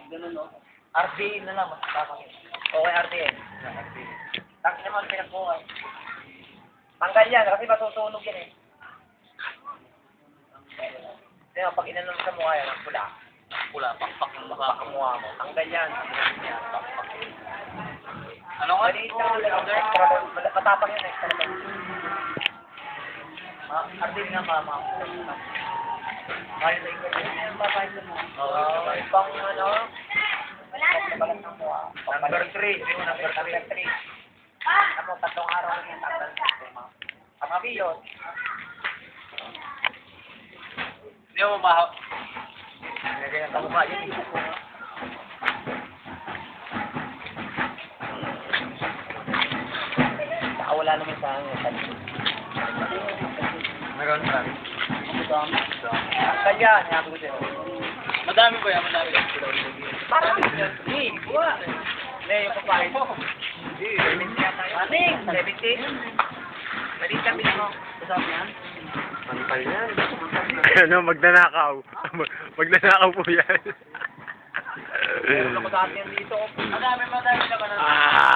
Ganun, no? RDN na lang, mas tama yun. Okay, RDN. Tangin naman pinagbuhay. Tanggal yan, kasi masusunog yan eh. Kaya pag inanom sa mukha yan, pula. Pula, pakpak yung mukha mo. Tanggal yan. Pakpak. Ano nga? Maliit lang, matapang yun eh. RDN nga mama. Kaya sa ikaw yun. Oo, pang ano? Pagkabalat ng mukha. Number 3. Number 3. Ako, 3 araw na yan. Kamabi yun. Hindi mo mabaho. Hindi na kamukha yun. Wala naman sa akin. Meron pa. Kaya, nyabi ko sa'yo. Madami ko yan, madami. Parang yun. Hindi, buwa. Hindi, yung papahin mo. 70 yata yun. Aning, 70. Maliit kami mo. Kasama yan? Mantay yan. Ano, magnanakaw. Magnanakaw po yan. Ano ko dati yan dito? Madami naman. Ah.